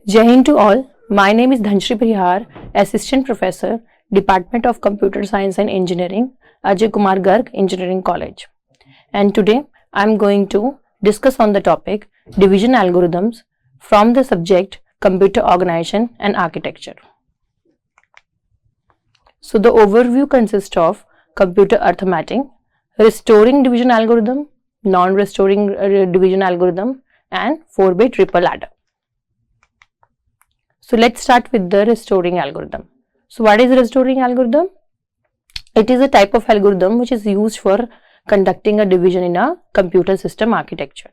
Jai Hind to all. My name is Dhanshri Prihar, Assistant Professor, Department of Computer Science and Engineering, Ajay Kumar Garg Engineering College. And today I am going to discuss on the topic division algorithms from the subject Computer Organization and Architecture. So the overview consists of computer arithmetic, restoring division algorithm, non-restoring division algorithm, and 4-bit triple ladder. So let's start with the restoring algorithm. So what is restoring algorithm? It is a type of algorithm which is used for conducting a division in a computer system architecture.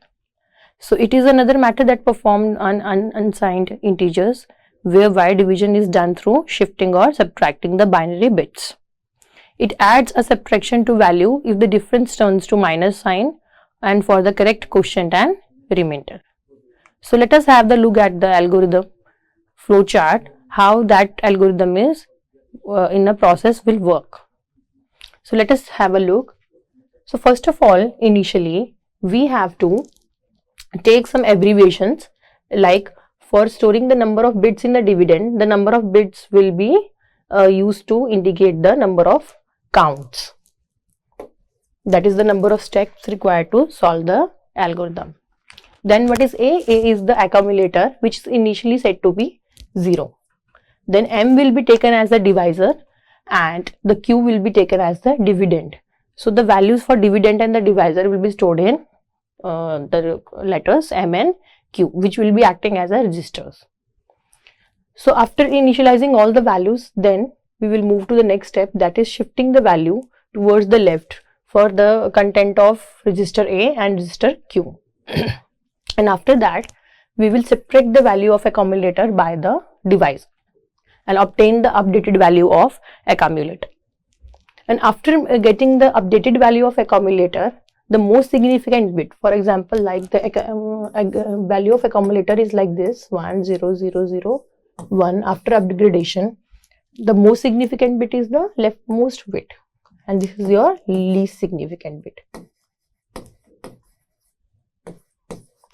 So it is another method that performed on unsigned integers, whereby division is done through shifting or subtracting the binary bits. It adds a subtraction to value if the difference turns to minus sign and for the correct quotient and remainder. So let us have the look at the algorithm flowchart, how that algorithm is in a process will work. So let us have a look. So first of all, initially we have to take some abbreviations, like for storing the number of bits in the dividend, the number of bits will be used to indicate the number of counts. That is the number of steps required to solve the algorithm. Then what is A? A is the accumulator, which is initially set to be 0. Then M will be taken as the divisor and the Q will be taken as the dividend. So the values for dividend and the divisor will be stored in the letters M and Q, which will be acting as a registers. So after initializing all the values, then we will move to the next step, that is shifting the value towards the left for the content of register A and register Q. And after that, we will subtract the value of accumulator by the divisor and obtain the updated value of accumulator. And after getting the updated value of accumulator, the most significant bit, for example, like the value of accumulator is like this 1 0 0 0 1. After upgradation, the most significant bit is the leftmost bit, and this is your least significant bit,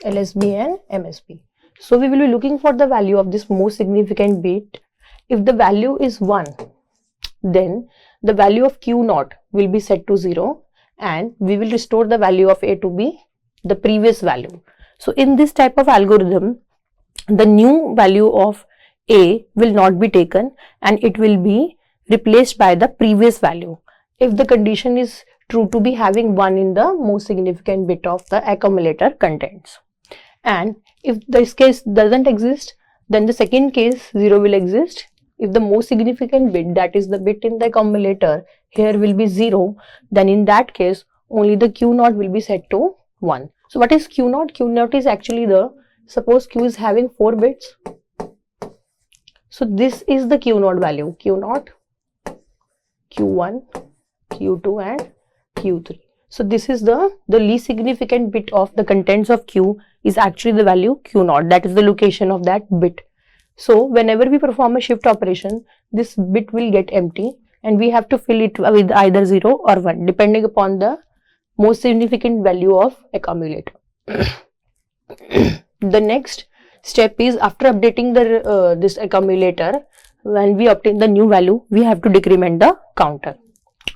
LSB and MSB. So we will be looking for the value of this most significant bit. If the value is 1, then the value of Q naught will be set to 0 and we will restore the value of A to be the previous value. So in this type of algorithm, the new value of A will not be taken and it will be replaced by the previous value if the condition is true to be having 1 in the most significant bit of the accumulator contents. And if this case doesn't exist, then the second case 0 will exist. If the most significant bit, that is the bit in the accumulator, here will be 0, then in that case only the Q naught will be set to 1. So what is Q naught? Q naught is actually the, suppose Q is having 4 bits. So this is the Q naught value, Q naught, Q1, Q2 and Q3. So this is the least significant bit of the contents of Q is actually the value Q naught, that is the location of that bit. So whenever we perform a shift operation, this bit will get empty and we have to fill it with either 0 or 1 depending upon the most significant value of accumulator. The next step is, after updating the this accumulator, when we obtain the new value, we have to decrement the counter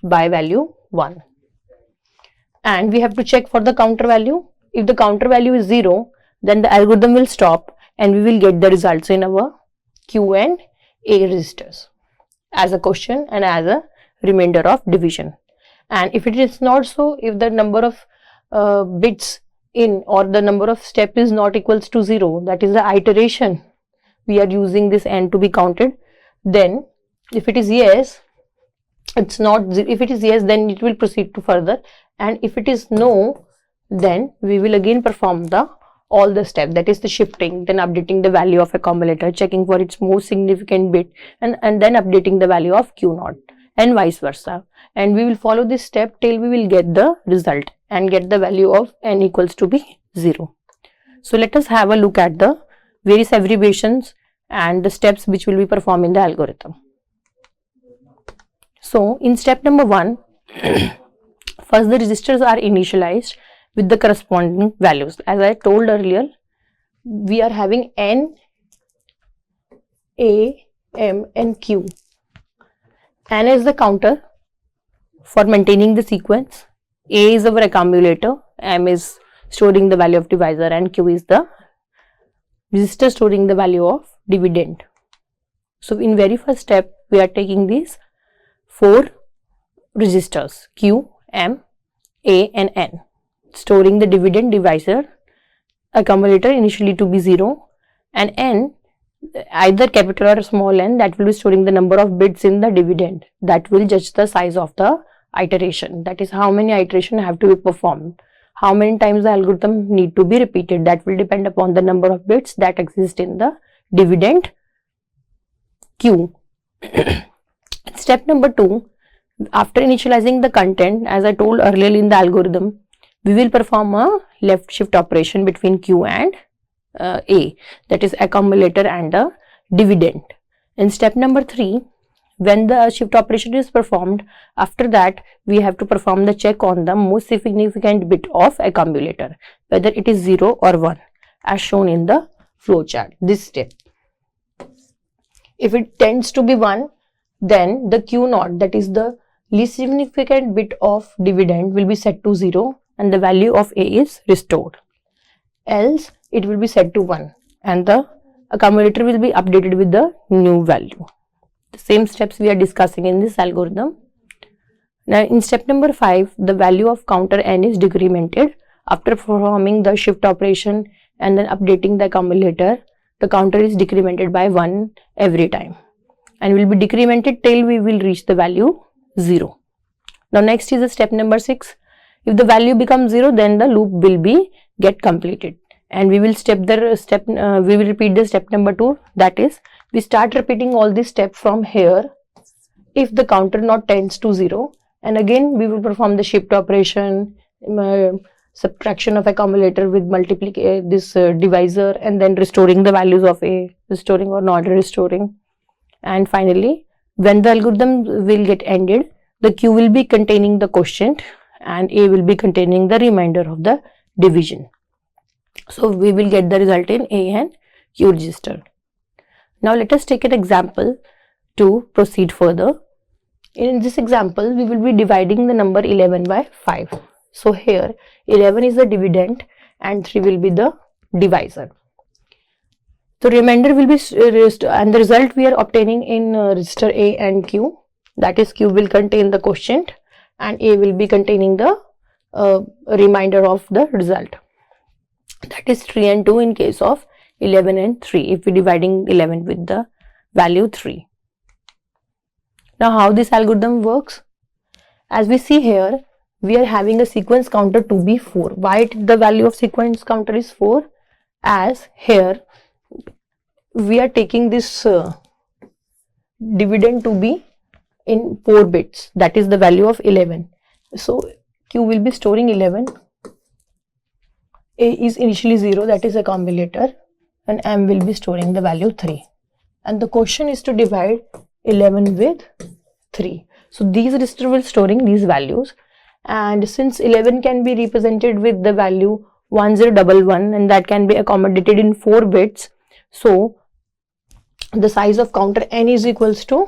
by value 1. And we have to check for the counter value. If the counter value is 0, then the algorithm will stop and we will get the results in our Q and A registers as a quotient and as a remainder of division. And if it is not so, if the number of bits in or the number of step is not equals to 0, that is the iteration we are using this n to be counted, then if it is yes, it's not, if it is yes, then it will proceed to further, and if it is no, then we will again perform the all the steps, that is the shifting, then updating the value of accumulator, checking for its most significant bit, and then updating the value of Q naught and vice versa. And we will follow this step till we will get the result and get the value of n equals to be 0. So let us have a look at the various abbreviations and the steps which will be performed in the algorithm. So in step number 1, first the registers are initialized with the corresponding values. As I told earlier, we are having n A, M and Q. N is the counter for maintaining the sequence. A is our accumulator, M is storing the value of divisor, and Q is the register storing the value of dividend. So in very first step, we are taking these 4 registers Q, M, A and N, storing the dividend divisor, accumulator initially to be 0, and N, either capital or small n, that will be storing the number of bits in the dividend. That will judge the size of the iteration. That is how many iterations have to be performed. How many times the algorithm need to be repeated. That will depend upon the number of bits that exist in the dividend Q. Step number 2, after initializing the content, as I told earlier in the algorithm, we will perform a left shift operation between Q and A, that is accumulator and the dividend. In step number 3, when the shift operation is performed, after that we have to perform the check on the most significant bit of accumulator, whether it is 0 or 1, as shown in the flowchart. This step, if it tends to be 1, then the Q naught, that is the least significant bit of dividend, will be set to 0 and the value of A is restored. Else it will be set to 1 and the accumulator will be updated with the new value. The same steps we are discussing in this algorithm. Now in step number 5, the value of counter N is decremented. After performing the shift operation and then updating the accumulator, the counter is decremented by 1 every time and will be decremented till we will reach the value 0. Now next is the step number 6. If the value becomes 0, then the loop will be get completed, and we will repeat the step number 2. That is, we start repeating all this step from here if the counter not tends to 0, and again we will perform the shift operation, subtraction of accumulator with divisor, and then restoring the values of A, restoring or not restoring, and finally when the algorithm will get ended, the Q will be containing the quotient and A will be containing the remainder of the division. So we will get the result in A and Q register. Now let us take an example to proceed further. In this example, we will be dividing the number 11 by 5. So here 11 is the dividend and 3 will be the divisor. The remainder will be and the result we are obtaining in register A and Q, that is Q will contain the quotient and A will be containing the remainder of the result, that is 3 and 2 in case of 11 and 3 if we are dividing 11 with the value 3. Now how this algorithm works? As we see here, we are having a sequence counter to be 4. Why the value of sequence counter is 4? As here we are taking this dividend to be in 4 bits, that is the value of 11. So Q will be storing 11, A is initially 0, that is accumulator, and M will be storing the value 3, and the question is to divide 11 with 3. So these register will storing these values, and since 11 can be represented with the value 1011 and that can be accommodated in 4 bits, so the size of counter N is equals to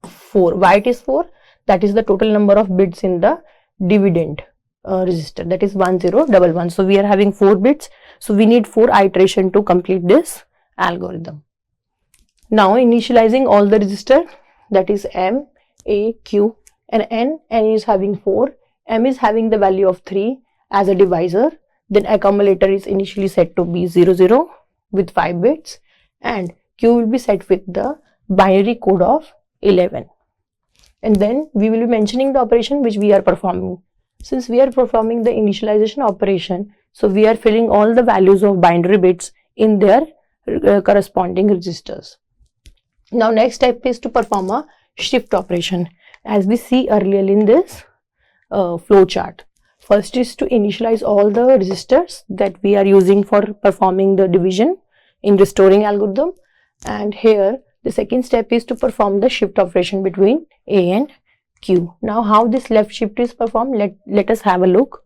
4. Why it is 4? That is the total number of bits in the dividend register, that is 1011. So we are having 4 bits, so we need 4 iteration to complete this algorithm. Now initializing all the register, that is M, A, Q and N. N is having 4, M is having the value of 3 as a divisor, then accumulator is initially set to be 00 with 5 bits and Q will be set with the binary code of 11, and then we will be mentioning the operation which we are performing. Since we are performing the initialization operation, so we are filling all the values of binary bits in their corresponding registers. Now next step is to perform a shift operation, as we see earlier in this flow chart. First is to initialize all the registers that we are using for performing the division in restoring algorithm, and here the second step is to perform the shift operation between A and Q. Now how this left shift is performed, let us have a look.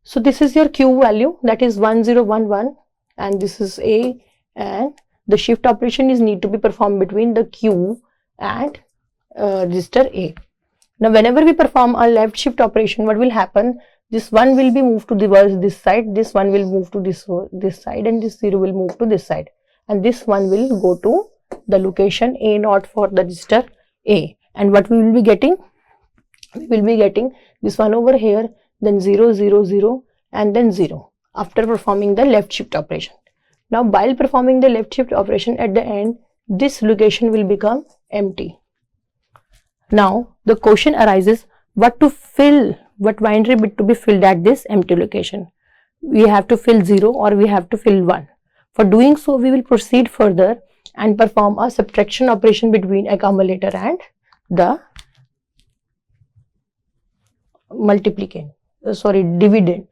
So this is your Q value, that is 1011, and this is A and the shift operation is need to be performed between the Q and register A. Now whenever we perform a left shift operation, what will happen? This 1 will be moved to this side, this 1 will move to this side, and this 0 will move to this side, and this 1 will go to the location A0 for the register A. And what we will be getting? We will be getting this 1 over here, then 0, 0, 0, and then 0 after performing the left shift operation. Now while performing the left shift operation, at the end this location will become empty. Now the question arises, what binary bit to be filled at this empty location? We have to fill 0 or we have to fill 1. For doing so, we will proceed further and perform a subtraction operation between accumulator and the dividend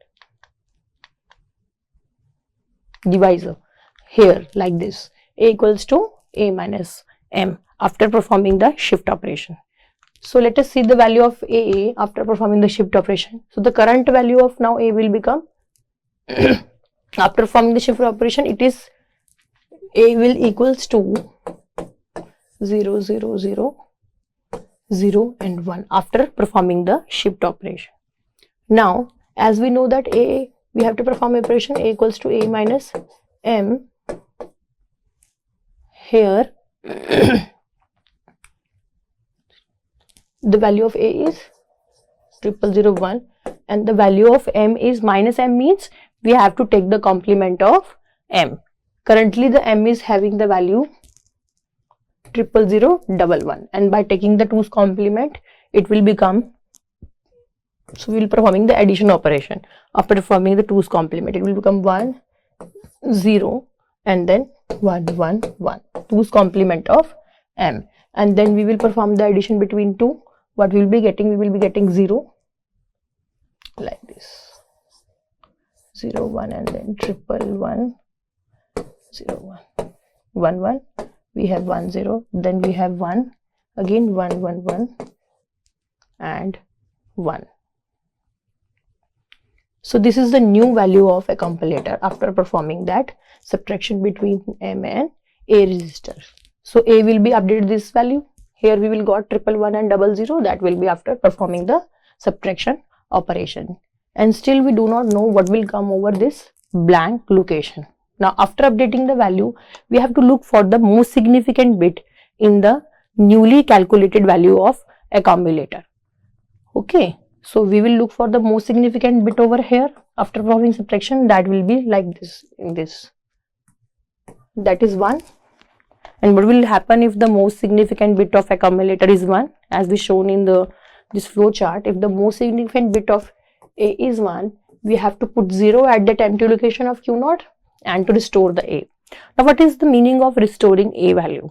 divisor here, like this, A equals to A minus M after performing the shift operation. So let us see the value of AA after performing the shift operation. So the current value of now A will become after performing the shift operation, it is A will equals to 0, 0, 0, 0 and 1 after performing the shift operation. Now as we know that A, we have to perform operation A equals to A minus M. Here the value of A is 0001 and the value of M is minus M, means we have to take the complement of M. Currently the M is having the value 0011, and by taking the 2's complement it will become, so we will performing the addition operation. After performing the 2's complement, it will become 1, 0 and then 1, 1, 1, 2's complement of M, and then we will perform the addition between 2. What we will be getting? We will be getting 0 like this, 0, 1 and then 111, 0, 1, 1, 1, we have 1, 0, then we have 1, again 1, 1, 1 and 1. So this is the new value of accumulator after performing that subtraction between M and A register. So A will be updated this value. Here we will got 111 and 00, that will be after performing the subtraction operation. And still we do not know what will come over this blank location. Now after updating the value, we have to look for the most significant bit in the newly calculated value of accumulator. Okay, so we will look for the most significant bit over here after performing subtraction. That will be like this, in this, that is 1. And what will happen if the most significant bit of accumulator is 1? As we shown in this flow chart, if the most significant bit of A is 1, we have to put 0 at that empty location of Q0 and to restore the A. Now what is the meaning of restoring A value?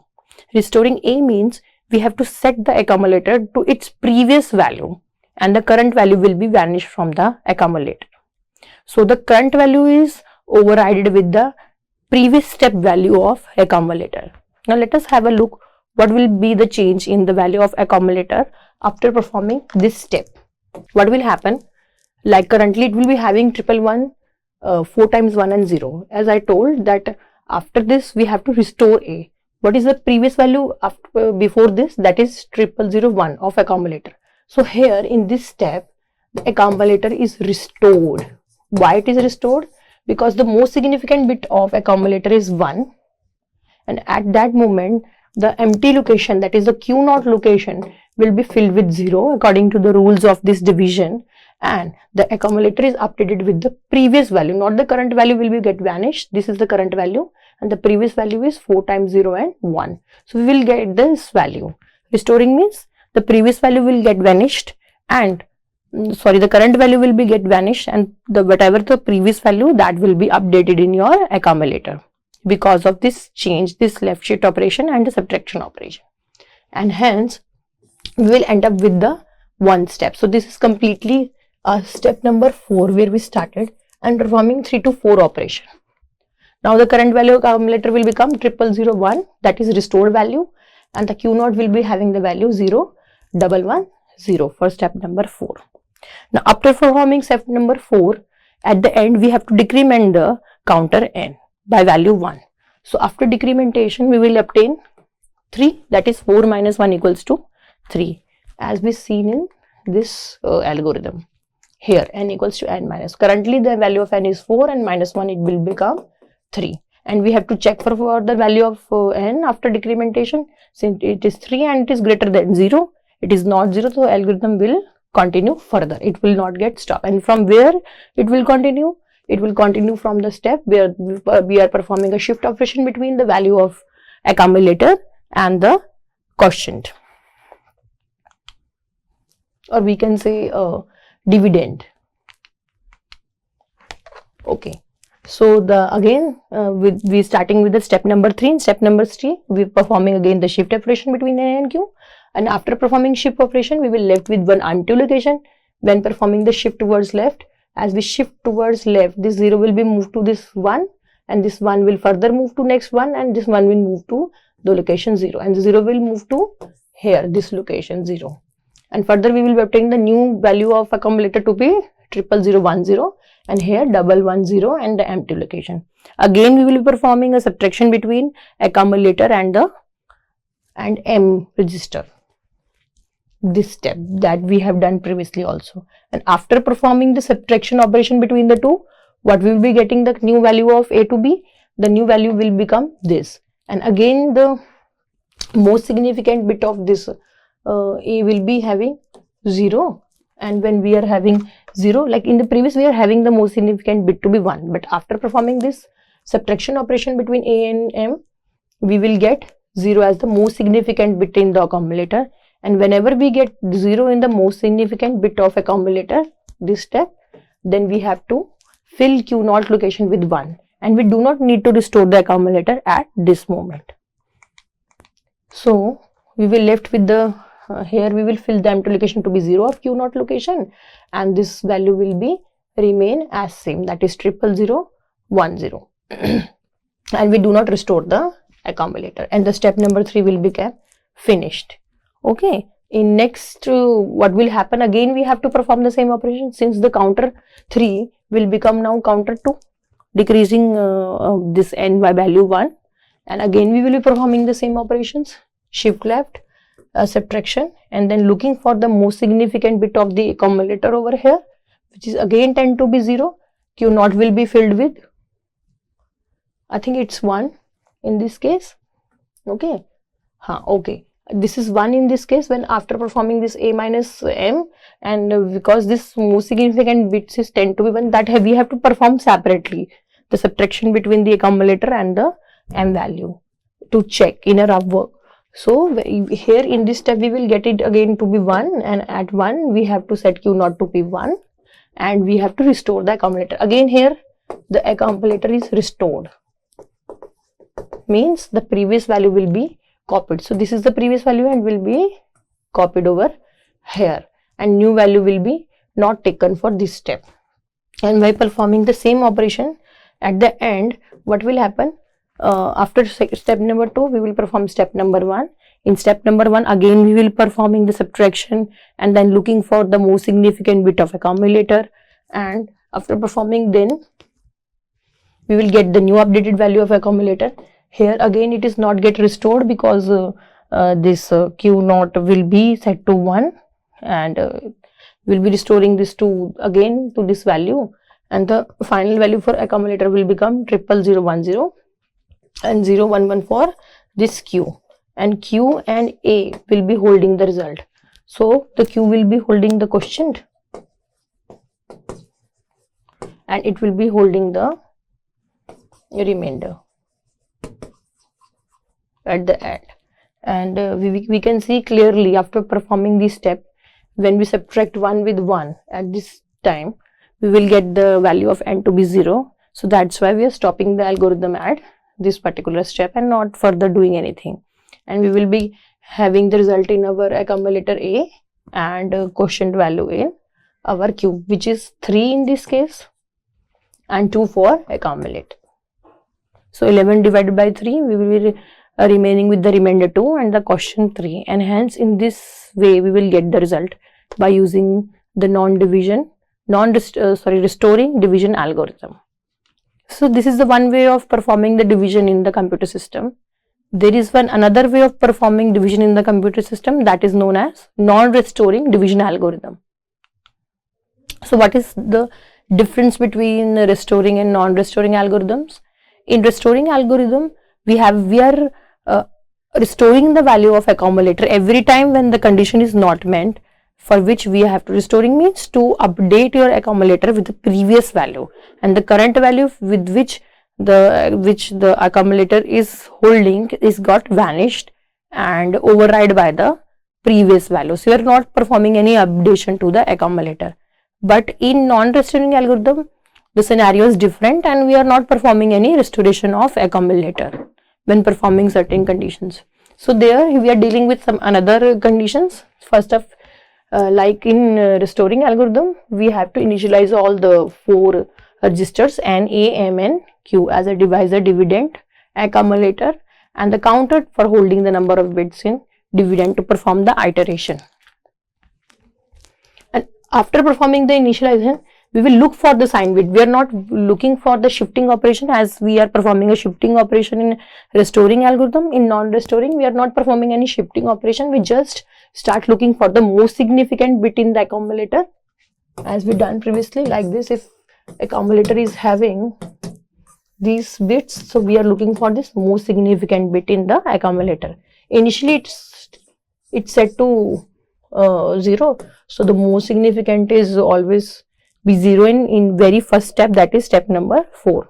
Restoring A means we have to set the accumulator to its previous value and the current value will be vanished from the accumulator. So the current value is overridden with the previous step value of accumulator. Now let us have a look what will be the change in the value of accumulator after performing this step. What will happen? Like currently it will be having 111, 4 times 1 and 0. As I told that after this we have to restore A. What is the previous value after, before this? That is 0001 of accumulator. So here in this step the accumulator is restored. Why it is restored? Because the most significant bit of accumulator is 1. And at that moment the empty location, that is the Q0 location, will be filled with 0 according to the rules of this division, and the accumulator is updated with the previous value, not the current value will be get vanished. This is the current value and the previous value is 4 times 0 and 1. So we will get this value. Restoring means the previous value will get vanished and the current value will be get vanished, and the whatever the previous value, that will be updated in your accumulator because of this change, this left shift operation and the subtraction operation, and hence we will end up with the one step. So this is completely step number 4 where we started and performing 3 to 4 operation. Now the current value accumulator will become 0001, that is restored value, and the Q0 will be having the value 0110 for step number 4. Now after performing step number 4, at the end we have to decrement the counter n by value 1. So after decrementation we will obtain 3, that is 4 minus 1 equals to 3, as we seen in this algorithm. Here n equals to n minus, currently the value of n is 4 and minus 1 it will become 3, and we have to check for the value of n after decrementation. Since it is 3 and it is greater than 0, it is not 0, so algorithm will continue further, it will not get stopped. And from where it will continue? It will continue from the step where we are performing a shift operation between the value of accumulator and the quotient, or we can say dividend. Okay, so we starting with the step number 3. In step number 3 we are performing again the shift operation between n and q, and after performing shift operation we will left with one empty location. When performing the shift towards left, as we shift towards left, this 0 will be moved to this 1, and this 1 will further move to next 1, and this 1 will move to the location 0, and the 0 will move to here, this location 0. And further we will be obtaining the new value of accumulator to be 00010, and here 110 and the empty location. Again we will be performing a subtraction between accumulator and M register, this step that we have done previously also. And after performing the subtraction operation between the two, what we will be getting the new value of A to B, the new value will become this. And again the most significant bit of this A will be having 0, and when we are having 0, like in the previous we are having the most significant bit to be 1, but after performing this subtraction operation between A and M, we will get 0 as the most significant bit in the accumulator. And whenever we get 0 in the most significant bit of accumulator, this step, then we have to fill Q naught location with 1, and we do not need to restore the accumulator at this moment. So we will left with the here we will fill the empty location to be 0 of Q naught location, and this value will be remain as same, that is 00010 and we do not restore the accumulator, and the step number 3 will become finished. Okay, in next what will happen, again we have to perform the same operation, since the counter 3 will become now counter 2, decreasing this n by value 1, and again we will be performing the same operations, shift left, subtraction, and then looking for the most significant bit of the accumulator over here, which is again tend to be 0. Q naught will be filled with, I think it's 1 in this case. Okay, okay, this is 1 in this case when after performing this A minus M, and because this most significant bits is tend to be 1, that we have to perform separately the subtraction between the accumulator and the M value to check in a rough work. So here in this step we will get it again to be 1, and at 1 we have to set Q naught to be 1, and we have to restore the accumulator. Again here the accumulator is restored, means the previous value will be copied. So this is the previous value and will be copied over here, and new value will be not taken for this step. And by performing the same operation at the end, what will happen? After step number 2 we will perform step number 1. In step number 1 again we will performing the subtraction and then looking for the most significant bit of accumulator, and after performing then we will get the new updated value of accumulator. Here again it is not get restored because this Q naught will be set to 1, and will be restoring this to again to this value, and the final value for accumulator will become 00010 and 011 for this Q, and Q and A will be holding the result. So the Q will be holding the quotient and it will be holding the remainder at the end. And we can see clearly after performing this step, when we subtract 1 with 1 at this time, we will get the value of n to be 0. So that's why we are stopping the algorithm at this particular step and not further doing anything. And we will be having the result in our accumulator A and quotient value in our Q, which is 3 in this case and 2 for accumulator. So 11 divided by 3, we will be remaining with the remainder 2 and the quotient 3, and hence in this way we will get the result by using the restoring division algorithm. So this is the one way of performing the division in the computer system. There is another way of performing division in the computer system, that is known as non-restoring division algorithm. So what is the difference between restoring and non-restoring algorithms? In restoring algorithm, we are restoring the value of accumulator every time when the condition is not met, for which we have to restoring means to update your accumulator with the previous value, and the current value with which the accumulator is holding is got vanished and override by the previous value. So you are not performing any updation to the accumulator. But in non-restoring algorithm, the scenario is different, and we are not performing any restoration of accumulator when performing certain conditions. So there we are dealing with some another conditions. First of like in restoring algorithm, we have to initialize all the 4 registers N, A, M, and Q as a divisor, dividend, accumulator, and the counter for holding the number of bits in dividend to perform the iteration. And after performing the initialization, we will look for the sign bit. We are not looking for the shifting operation, as we are performing a shifting operation in restoring algorithm. In non-restoring, we are not performing any shifting operation. We just start looking for the most significant bit in the accumulator, as we done previously like this. If accumulator is having these bits, so we are looking for this most significant bit in the accumulator. Initially it's set to 0, so the most significant is always be 0 in very first step, that is step number 4.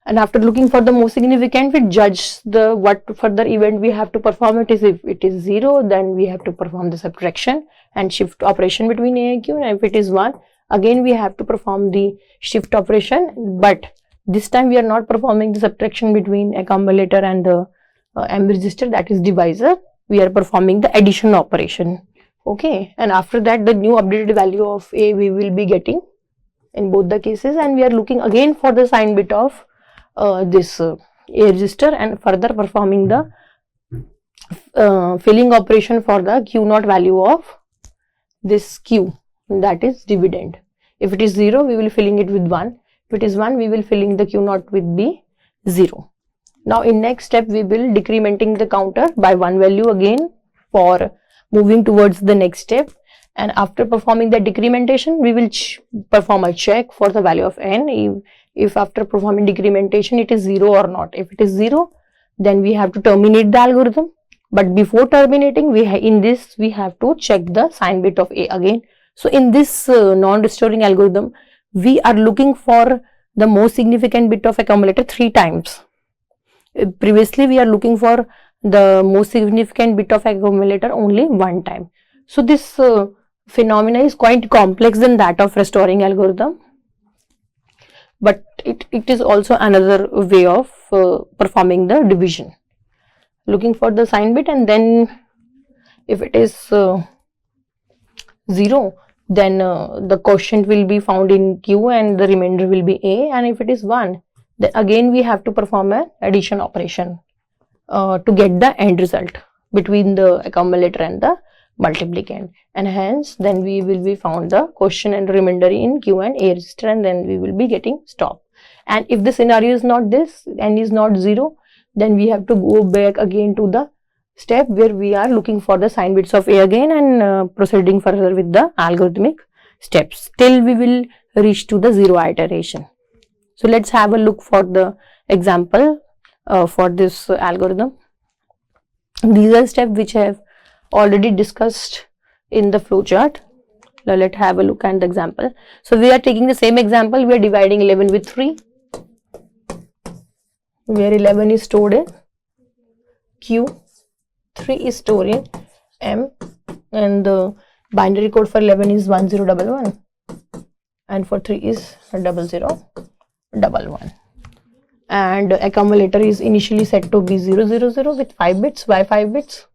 And after looking for the most significant, we judge the what further event we have to perform. It is, if it is 0, then we have to perform the subtraction and shift operation between A and Q, and if it is 1, again we have to perform the shift operation, but this time we are not performing the subtraction between accumulator and the M register, that is divisor. We are performing the addition operation. Okay, and after that the new updated value of A we will be getting in both the cases, and we are looking again for the sign bit of this A register, and further performing the filling operation for the Q naught value of this Q, that is dividend. If it is 0, we will filling it with 1. If it is 1, we will filling the Q naught with B 0. Now in next step, we will decrementing the counter by 1 value again for moving towards the next step. And after performing the decrementation, we will perform a check for the value of N. If after performing decrementation it is 0 or not. If it is 0, then we have to terminate the algorithm. But before terminating, we have to check the sign bit of A again. So in this non-restoring algorithm, we are looking for the most significant bit of accumulator 3 times. Previously, we are looking for the most significant bit of accumulator only 1 time. So this phenomena is quite complex than that of restoring algorithm, but it is also another way of performing the division. Looking for the sign bit, and then if it is 0, then the quotient will be found in Q and the remainder will be A, and if it is 1, then again we have to perform an addition operation to get the end result between the accumulator and the multiplicand, and hence then we will be found the quotient and remainder in Q and A register, and then we will be getting stop. And if the scenario is not this, N is not 0, then we have to go back again to the step where we are looking for the sign bits of A again, and proceeding further with the algorithmic steps till we will reach to the 0 iteration. So let's have a look for the example for this algorithm. These are steps which I have already discussed in the flowchart. Now let's have a look at the example. So we are taking the same example. We are dividing 11 with 3, where 11 is stored in Q, 3 is stored in M, and the binary code for 11 is 1011, and for 3 is 0011. And accumulator is initially set to be 000 with 5 bits. Why 5 bits?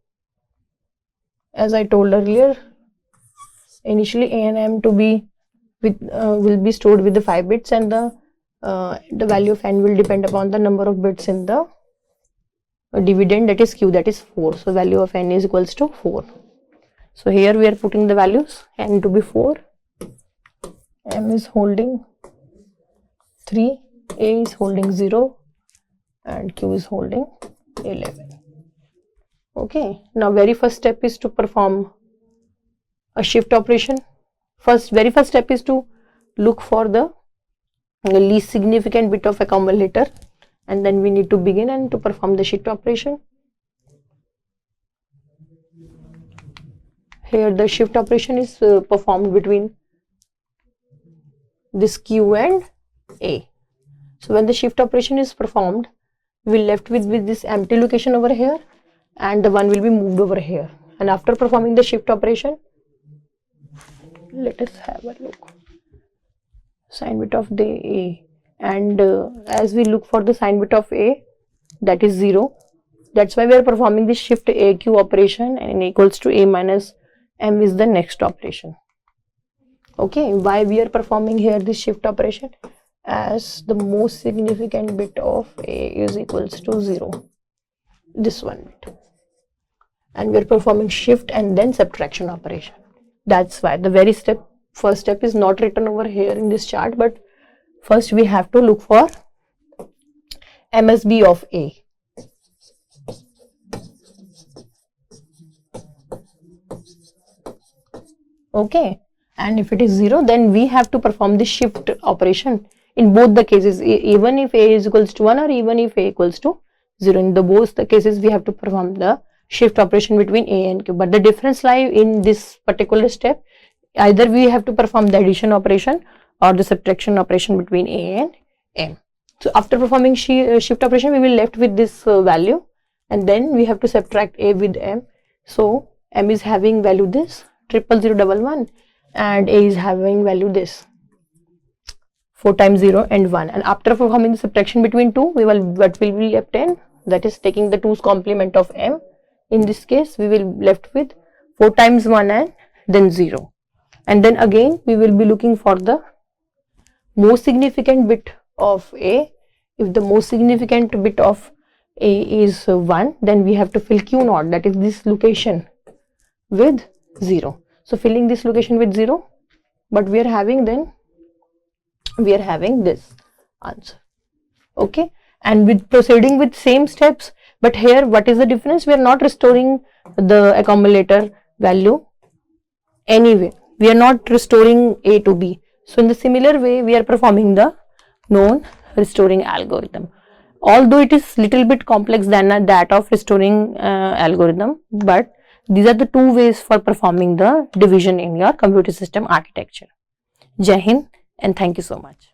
As I told earlier, initially A and M to be with will be stored with the 5 bits, and the value of N will depend upon the number of bits in the dividend, that is Q, that is 4. So value of N is equals to 4. So here we are putting the values, N to be 4, M is holding 3, A is holding 0 and Q is holding 11. Okay, now very first step is to perform a shift operation. Very first step is to look for the least significant bit of accumulator, and then we need to begin and to perform the shift operation. Here the shift operation is performed between this Q and A. So when the shift operation is performed, we will left with this empty location over here, and the 1 will be moved over here. And after performing the shift operation, let us have a look. Sign bit of the A, and as we look for the sign bit of A, that is 0. That's why we are performing this shift AQ operation, and equals to A minus M is the next operation. Okay, why we are performing here this shift operation? As the most significant bit of A is equals to 0, this one bit, and we are performing shift and then subtraction operation. That's why the first step is not written over here in this chart, but first we have to look for MSB of A. Okay, and if it is 0, then we have to perform the shift operation in both the cases, even if A is equals to 1 or even if A equals to 0. In both the cases we have to perform the shift operation between A and Q, but the difference lies in this particular step. Either we have to perform the addition operation or the subtraction operation between A and M. So after performing shift operation, we will left with this value, and then we have to subtract A with M. So M is having value this 00011, and A is having value this 4 times 0 and 1. And after performing the subtraction between 2, what will we obtain? That is taking the 2's complement of M. In this case, we will left with 4 times 1 and then 0. And then again we will be looking for the most significant bit of A. If the most significant bit of A is 1, then we have to fill Q0, that is this location, with 0. So filling this location with 0, but we are having this answer. Okay, and with proceeding with same steps, but here what is the difference? We are not restoring the accumulator value anyway. We are not restoring A to B. So in the similar way, we are performing the known restoring algorithm. Although it is little bit complex than that of restoring algorithm, but these are the two ways for performing the division in your computer system architecture. Jai Hind, and thank you so much.